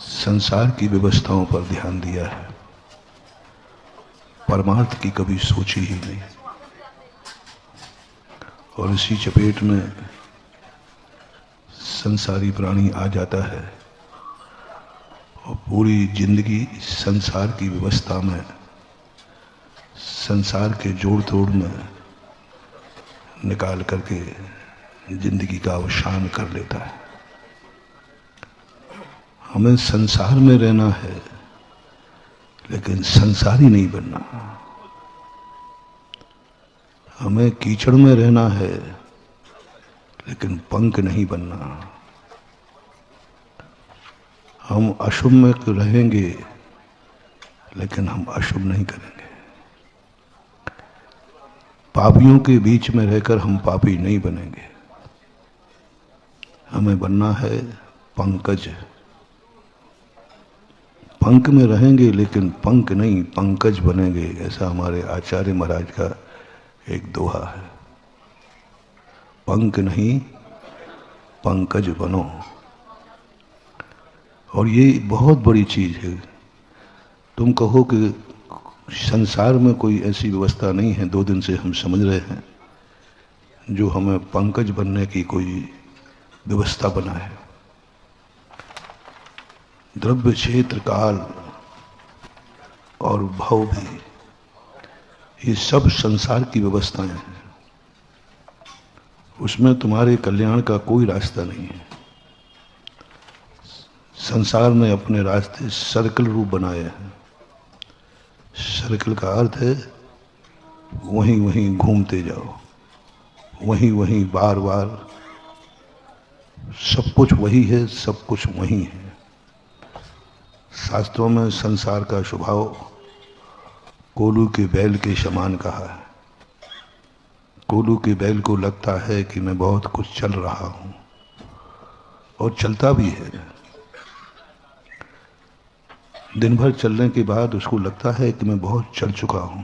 संसार की व्यवस्थाओं पर ध्यान दिया है, परमार्थ की कभी सोची ही नहीं। और इसी चपेट में संसारी प्राणी आ जाता है और पूरी जिंदगी संसार की व्यवस्था में, संसार के जोड़ तोड़ में निकाल करके जिंदगी का अवसान कर लेता है। हमें संसार में रहना है लेकिन संसारी नहीं बनना। हमें कीचड़ में रहना है लेकिन पंख नहीं बनना। हम अशुभ में रहेंगे लेकिन हम अशुभ नहीं करेंगे। पापियों के बीच में रहकर हम पापी नहीं बनेंगे। हमें बनना है पंकज। पंख में रहेंगे लेकिन पंख नहीं पंकज बनेंगे, ऐसा हमारे आचार्य महाराज का एक दोहा है। पंख नहीं पंकज बनो। और ये बहुत बड़ी चीज है। तुम कहो कि संसार में कोई ऐसी व्यवस्था नहीं है, 2 दिन से हम समझ रहे हैं, जो हमें पंकज बनने की कोई व्यवस्था बनाए। द्रव्य क्षेत्र काल और भाव भी, ये सब संसार की व्यवस्थाएं हैं। उसमें तुम्हारे कल्याण का कोई रास्ता नहीं है। संसार ने अपने रास्ते सर्कल रूप बनाए हैं। सर्कल का अर्थ है वहीं वहीं घूमते जाओ, वहीं वहीं बार बार। सब कुछ वही है, सब कुछ वही है। शास्त्रों में संसार का स्वभाव कोलू के बैल के समान कहा है। कोलू के बैल को लगता है कि मैं बहुत कुछ चल रहा हूं, और चलता भी है। दिन भर चलने के बाद उसको लगता है कि मैं बहुत चल चुका हूं,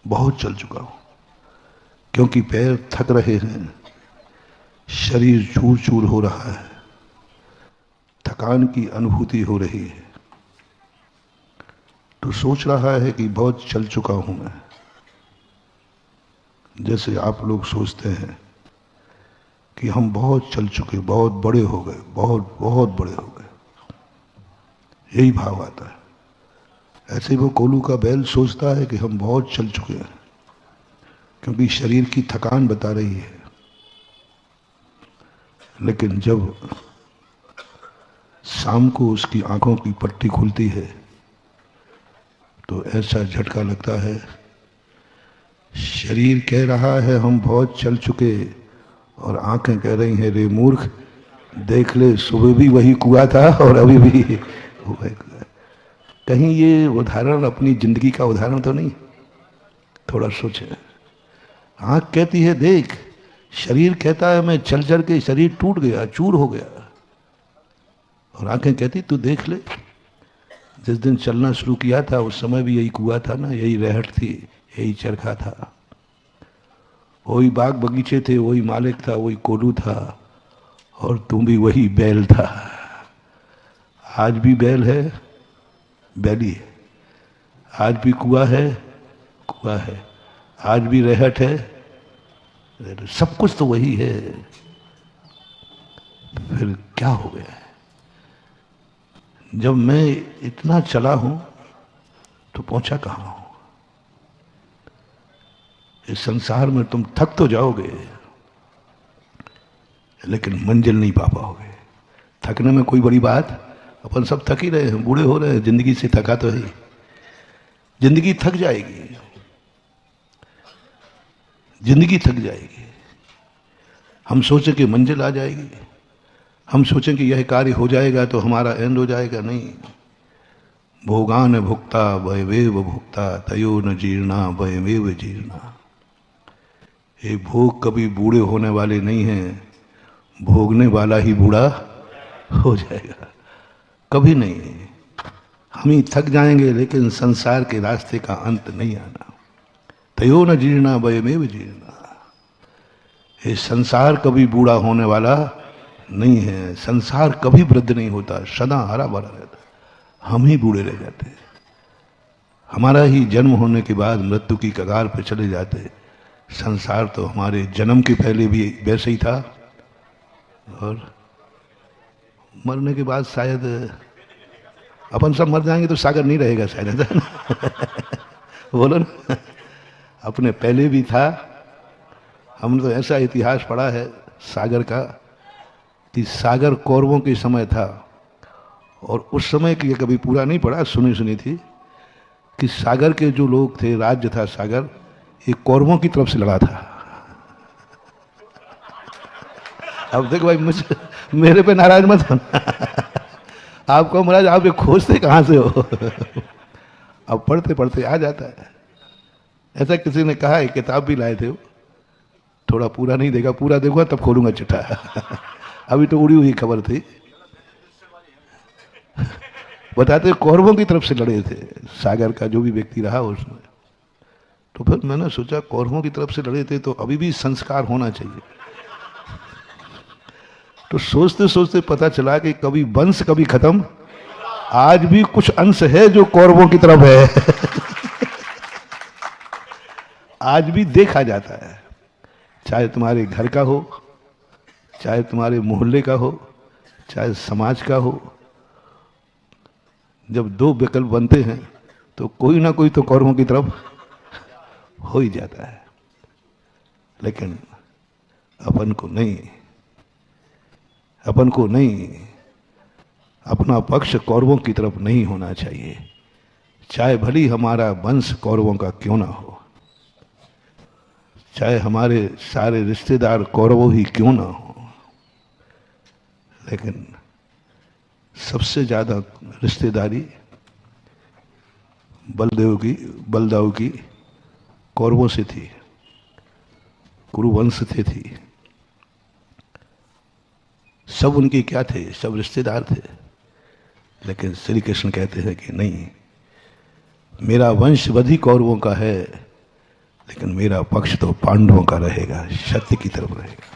बहुत चल चुका हूं, क्योंकि पैर थक रहे हैं, शरीर चूर चूर हो रहा है, थकान की अनुभूति हो रही है। तो सोच रहा है कि बहुत चल चुका हूं मैं। जैसे आप लोग सोचते हैं कि हम बहुत चल चुके, बहुत बड़े हो गए, बहुत बहुत बड़े हो गए, यही भाव आता है। ऐसे वो कोलू का बैल सोचता है कि हम बहुत चल चुके हैं, क्योंकि शरीर की थकान बता रही है। लेकिन जब शाम को उसकी आंखों की पट्टी खुलती है तो ऐसा झटका लगता है, शरीर कह रहा है हम बहुत चल चुके, और आंखें कह रही हैं रे मूर्ख, देख ले सुबह भी वही कुआ था और अभी भी वही कुआ। कहीं ये उदाहरण अपनी जिंदगी का उदाहरण तो नहीं? थोड़ा सोचे। आंख कहती है देख, शरीर कहता है मैं चल चल के शरीर टूट गया, चूर हो गया, और आंखें कहती तू देख ले, जिस दिन चलना शुरू किया था उस समय भी यही कुआ था ना, यही रहट थी, यही चरखा था, वही बाग बगीचे थे, वही मालिक था, वही कोलू था, और तुम भी वही बैल था। आज भी बैल है, बैली है। आज भी कुआ है, कुआ है। आज भी रहट है, सब कुछ तो वही है। फिर क्या हो गया है? जब मैं इतना चला हूं तो पहुंचा कहां हूं? इस संसार में तुम थक तो जाओगे लेकिन मंजिल नहीं पा पाओगे। थकने में कोई बड़ी बात, अपन सब थक ही रहे हैं, बूढ़े हो रहे हैं, जिंदगी से थका तो है। जिंदगी थक जाएगी, जिंदगी थक जाएगी। हम सोचे कि मंजिल आ जाएगी, हम सोचें कि यह कार्य हो जाएगा तो हमारा एंड हो जाएगा। नहीं, भोगान भुक्ता वयमेव भुक्ता तयो न जीर्णा वयमेव जीर्णा। ये भोग कभी बूढ़े होने वाले नहीं हैं, भोगने वाला ही बूढ़ा हो जाएगा, कभी नहीं। हम ही थक जाएंगे लेकिन संसार के रास्ते का अंत नहीं आना। तयो न जीर्णा वयमेव जीर्णा। ये संसार कभी बूढ़ा होने वाला नहीं है। संसार कभी वृद्ध नहीं होता, सदा हरा भरा रहता, हम ही बूढ़े रह जाते हैं। हमारा ही जन्म होने के बाद मृत्यु की कगार पर चले जाते। संसार तो हमारे जन्म के पहले भी वैसे ही था, और मरने के बाद शायद अपन सब मर जाएंगे तो सागर नहीं रहेगा शायद, है ना? बोलो ना, अपने पहले भी था। हमने तो ऐसा इतिहास पढ़ा है सागर का कि सागर कौरवों के समय था, और उस समय की कभी पूरा नहीं पढ़ा, सुनी थी कि सागर के जो लोग थे, राज्य था सागर, ये कौरवों की तरफ से लड़ा था। अब देखो भाई, मुझे मेरे पे नाराज मत होना। आपको महाराज आप ये खोजते कहाँ से हो? अब पढ़ते पढ़ते आ जाता है। ऐसा किसी ने कहा है, किताब भी लाए थे वो, थोड़ा पूरा नहीं देखा, पूरा देखूंगा तब खोलूंगा चिट्ठा। अभी तो उड़ी हुई खबर थी। बताते कौरवों की तरफ से लड़े थे सागर का जो भी व्यक्ति रहा उसमें। तो फिर मैंने सोचा कौरवों की तरफ से लड़े थे तो अभी भी संस्कार होना चाहिए। तो सोचते सोचते पता चला कि कभी वंश कभी खत्म, आज भी कुछ अंश है जो कौरवों की तरफ है। आज भी देखा जाता है, चाहे तुम्हारे घर का हो, चाहे तुम्हारे मोहल्ले का हो, चाहे समाज का हो। जब दो विकल्प बनते हैं तो कोई ना कोई तो कौरवों की तरफ हो ही जाता है। लेकिन अपन को नहीं, अपना पक्ष कौरवों की तरफ नहीं होना चाहिए, चाहे भली हमारा वंश कौरवों का क्यों ना हो, चाहे हमारे सारे रिश्तेदार कौरवों ही क्यों ना हो। लेकिन सबसे ज्यादा रिश्तेदारी बलदाऊ की कौरवों से थी, कुरुवंश से थी। सब उनके क्या थे, सब रिश्तेदार थे। लेकिन श्री कृष्ण कहते हैं कि नहीं, मेरा वंश वधी कौरवों का है, लेकिन मेरा पक्ष तो पांडवों का रहेगा, सत्य की तरफ रहेगा।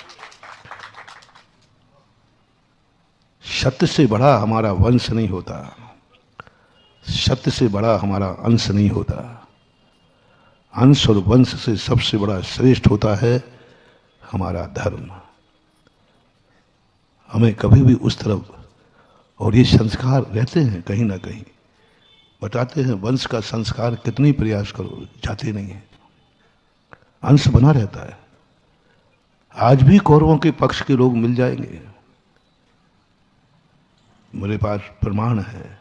सत्य से बड़ा हमारा वंश नहीं होता, सत्य से बड़ा हमारा अंश नहीं होता। अंश और वंश से सबसे बड़ा श्रेष्ठ होता है हमारा धर्म। हमें कभी भी उस तरफ, और ये संस्कार रहते हैं कहीं ना कहीं, बताते हैं वंश का संस्कार कितनी प्रयास करो जाते नहीं है, अंश बना रहता है। आज भी कौरवों के पक्ष के लोग मिल जाएंगे, मेरे पास प्रमाण है।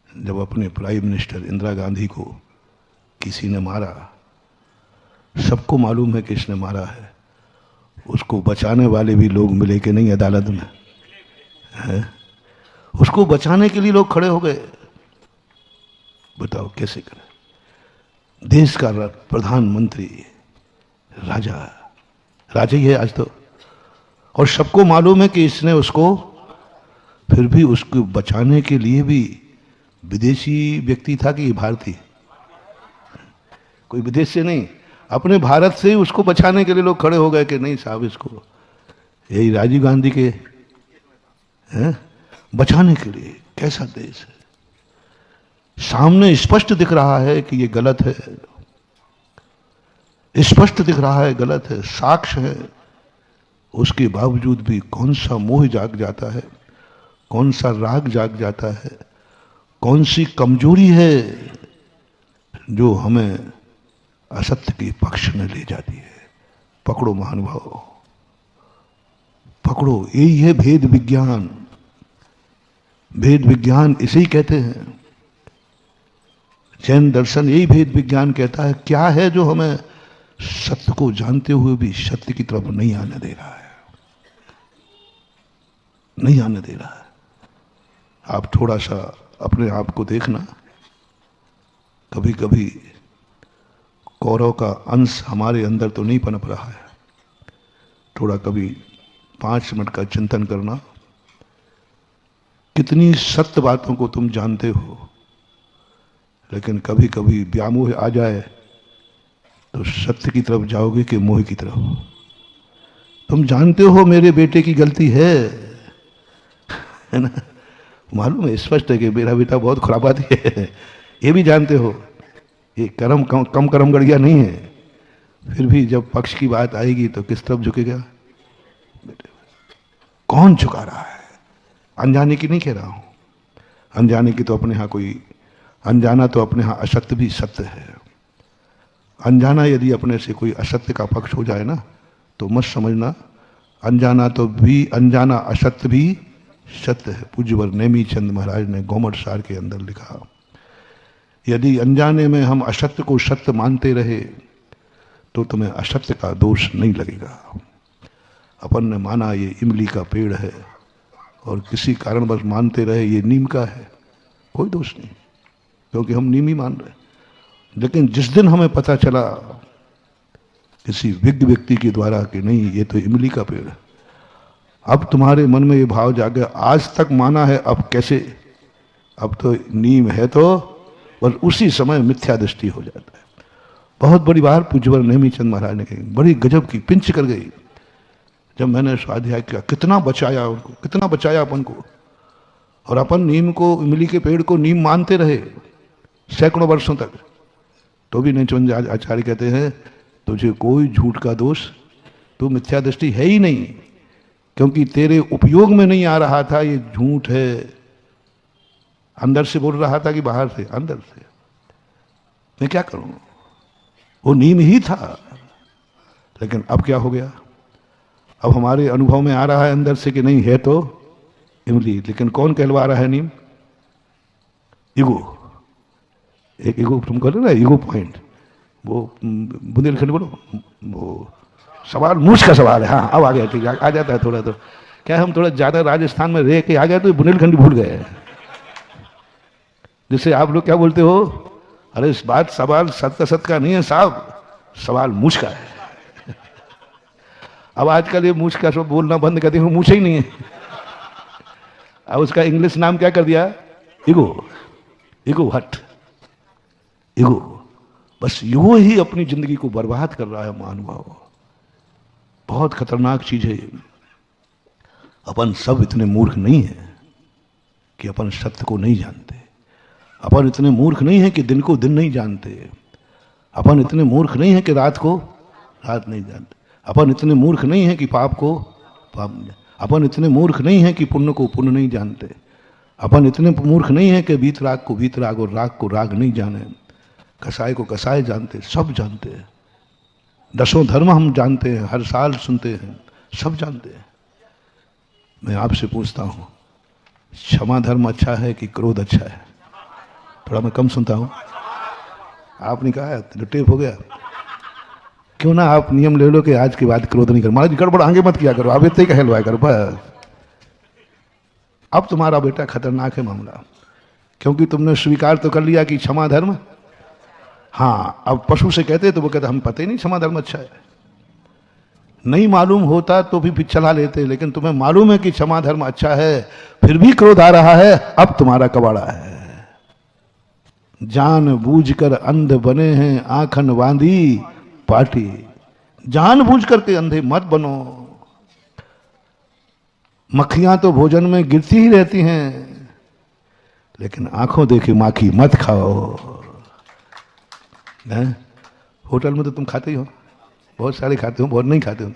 जब अपने प्राइम मिनिस्टर इंदिरा गांधी को किसी ने मारा, सबको मालूम है किसने मारा है, उसको बचाने वाले भी लोग मिले कि नहीं अदालत में है? उसको बचाने के लिए लोग खड़े हो गए। बताओ कैसे करें? देश का प्रधानमंत्री राजा ही है आज तो, और सबको मालूम है कि इसने उसको, फिर भी उसको बचाने के लिए भी विदेशी व्यक्ति था कि भारतीय, कोई विदेश से नहीं, अपने भारत से ही उसको बचाने के लिए लोग खड़े हो गए कि नहीं साहब, इसको, यही राजीव गांधी के हैं बचाने के लिए। कैसा देश है? सामने स्पष्ट दिख रहा है कि ये गलत है, स्पष्ट दिख रहा है गलत है, साक्ष्य है, उसके बावजूद भी कौन सा मोह जाग जाता है, कौन सा राग जाग जाता है, कौन सी कमजोरी है जो हमें असत्य के पक्ष में ले जाती है। पकड़ो महानुभाव, पकड़ो, यही है भेद विज्ञान। भेद विज्ञान इसे ही कहते हैं, जैन दर्शन यही भेद विज्ञान कहता है। क्या है जो हमें सत्य को जानते हुए भी सत्य की तरफ नहीं आने दे रहा है, नहीं आने दे रहा है। आप थोड़ा सा अपने आप को देखना, कभी कभी कौरव का अंश हमारे अंदर तो नहीं पनप रहा है। थोड़ा कभी 5 मिनट का चिंतन करना, कितनी सत्य बातों को तुम जानते हो, लेकिन कभी कभी व्यामोह आ जाए तो सत्य की तरफ जाओगे कि मोह की तरफ? तुम जानते हो मेरे बेटे की गलती है ना? मालूम है, स्पष्ट है कि मेरा बेटा बहुत खुरापाती है, ये भी जानते हो। ये कर्म कम कर्म गड़िया नहीं है। फिर भी जब पक्ष की बात आएगी तो किस तरफ झुकेगा? बेटे कौन झुका रहा है? अनजाने की नहीं कह रहा हूं, अनजाने की तो अपने यहां कोई, अनजाना तो अपने यहां असत्य भी सत्य है। अनजाना यदि अपने से कोई असत्य का पक्ष हो जाए ना तो मत समझना, अनजाना तो भी, अनजाना असत्य भी सत्य है। पूज्यवर नेमी चंद महाराज ने गोमट सार के अंदर लिखा, यदि अनजाने में हम असत्य को सत्य मानते रहे तो तुम्हें असत्य का दोष नहीं लगेगा। अपन ने माना ये इमली का पेड़ है और किसी कारणवश मानते रहे ये नीम का है, कोई दोष नहीं, क्योंकि हम नीम ही मान रहे। लेकिन जिस दिन हमें पता चला किसी विज्ञ व्यक्ति के द्वारा कि नहीं ये तो इमली का पेड़ है, अब तुम्हारे मन में ये भाव जागे, आज तक माना है अब कैसे, अब तो नीम है तो, और उसी समय मिथ्या दृष्टि हो जाता है। बहुत बड़ी बार पूज्यवर नेमी चंद महाराज ने कही, बड़ी गजब की पिंच कर गई जब मैंने स्वाध्याय किया। कितना बचाया उनको, कितना बचाया अपन को, और अपन नीम को, इमली के पेड़ को नीम मानते रहे सैकड़ों वर्षों तक, तो भी नेचवंज आचार्य कहते हैं तुझे कोई झूठ का दोष, तू मिथ्या दृष्टि है ही नहीं, क्योंकि तेरे उपयोग में नहीं आ रहा था ये झूठ है। अंदर से बोल रहा था कि बाहर से? अंदर से। मैं क्या करूं, वो नीम ही था। लेकिन अब क्या हो गया, अब हमारे अनुभव में आ रहा है अंदर से कि नहीं है तो इमली, लेकिन कौन कहलवा रहा है नीम? ईगो। एक ईगो तुम कह रहे ना, ईगो पॉइंट, वो बुंदेलखंड बोलो, वो सवाल मूछ का सवाल है। हाँ अब आ गया, ठीक है, आ जाता है थोड़ा। तो क्या हम थोड़ा ज्यादा राजस्थान में रह के आ गए तो बुंदेलखंड भूल गए। जिससे आप लोग क्या बोलते हो, अरे इस बात सवाल सत्य का नहीं है साहब, सवाल मूछ का है। अब आजकल ये मूछ का सब बोलना बंद कर दिया, मूछ ही नहीं है। अब उसका इंग्लिश नाम क्या कर दिया? ईगो। ईगो हट, ईगो। बस ईगो ही अपनी जिंदगी को बर्बाद कर रहा है महानुभाव। बहुत खतरनाक चीज है ये। अपन सब इतने मूर्ख नहीं है कि अपन सत्य को नहीं जानते। अपन इतने मूर्ख नहीं है कि दिन को दिन नहीं जानते। अपन इतने मूर्ख नहीं है कि रात को रात नहीं जानते। अपन इतने मूर्ख नहीं है कि पाप को पाप नहीं। अपन इतने मूर्ख नहीं है कि पुण्य को पुण्य नहीं जानते। अपन इतने मूर्ख नहीं है कि वीतराग को वीतराग और राग को राग नहीं जाने। कसाय को कसाय जानते, सब जानते हैं। दसों धर्म हम जानते हैं, हर साल सुनते हैं, सब जानते हैं। मैं आपसे पूछता हूं, क्षमा धर्म अच्छा है कि क्रोध अच्छा है? थोड़ा मैं कम सुनता हूं। आपने कहा तो टेप हो गया। क्यों ना आप नियम ले लो कि आज के बाद क्रोध नहीं करो। महाराज गड़बड़ आगे मत किया करो, आप इतने का हलवाया करो बस। अब तुम्हारा बेटा खतरनाक है मामला, क्योंकि तुमने स्वीकार तो कर लिया कि क्षमा धर्म। हाँ, अब पशु से कहते तो वो कहते हम पता ही नहीं क्षमा धर्म अच्छा है। नहीं मालूम होता तो भी चला लेते, लेकिन तुम्हें मालूम है कि क्षमा धर्म अच्छा है, फिर भी क्रोध आ रहा है। अब तुम्हारा कबाड़ा है। जान बूझ कर अंध बने हैं आंखन बांधी पाटी। जान बूझ करके अंधे मत बनो। मक्खियां तो भोजन में गिरती ही रहती हैं, लेकिन आंखों देखी माखी मत खाओ। होटल में तो तुम खाते ही हो, बहुत सारे खाते हो, बहुत नहीं खाते हो।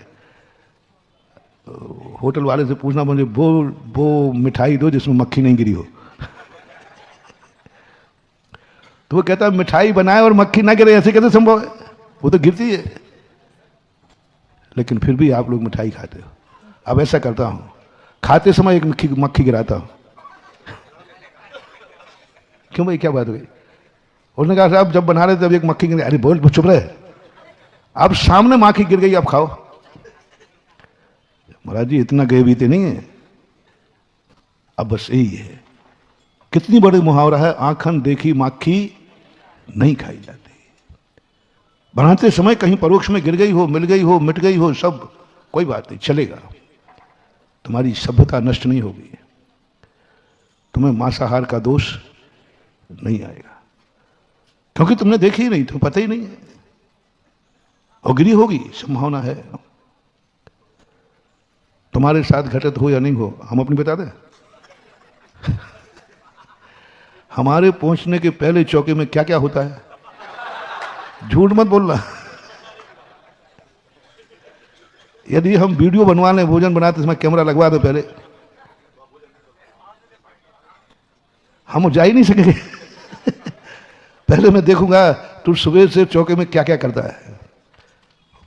होटल वाले से पूछना, मुझे वो मिठाई दो जिसमें मक्खी नहीं गिरी हो। तो वो कहता है मिठाई बनाए और मक्खी ना गिरे, ऐसे कैसे संभव है? वो तो गिरती है। लेकिन फिर भी आप लोग मिठाई खाते हो। अब ऐसा करता हूं, खाते समय एक मक्खी गिराता हूं। क्यों भाई, क्या बात हो गई? उसने कहा साहब जब बना रहे तब एक मक्खी गिर गई। अरे बोल, चुप रहे। अब सामने मक्खी गिर गई, अब खाओ। महाराज जी इतना गए बीते नहीं है। अब बस यही है। कितनी बड़ी मुहावरा है, आंखन देखी माखी नहीं खाई जाती। बनाते समय कहीं परोक्ष में गिर गई हो, मिल गई हो, मिट गई हो, सब कोई बात नहीं, चलेगा। तुम्हारी सभ्यता नष्ट नहीं होगी। तुम्हें मांसाहार का दोष नहीं आएगा, क्योंकि तुमने देखी ही नहीं, तुम्हें पता ही नहीं है। और गिरी होगी, संभावना है। तुम्हारे साथ घटित हो या नहीं हो, हम अपनी बता दें। हमारे पहुंचने के पहले चौके में क्या क्या होता है, झूठ मत बोलना। यदि हम वीडियो बनवाने, भोजन बनाते समय कैमरा लगवा दे पहले, हम जा ही नहीं सकेंगे। पहले मैं देखूंगा तू सुबह से चौके में क्या क्या करता है,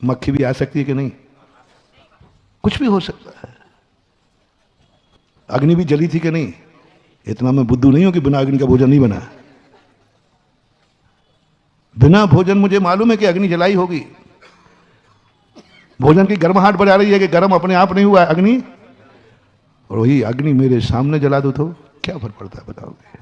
मक्खी भी आ सकती है कि नहीं, कुछ भी हो सकता है, अग्नि भी जली थी कि नहीं। इतना मैं बुद्धू नहीं हूं कि बिना अग्नि का भोजन नहीं बना। बिना भोजन मुझे मालूम है कि अग्नि जलाई होगी। भोजन की गर्माहट बढ़ा रही है कि गर्म अपने आप नहीं हुआ अग्नि, और वही अग्नि मेरे सामने जला दो तो क्या फर्क पड़ता है बताओगे।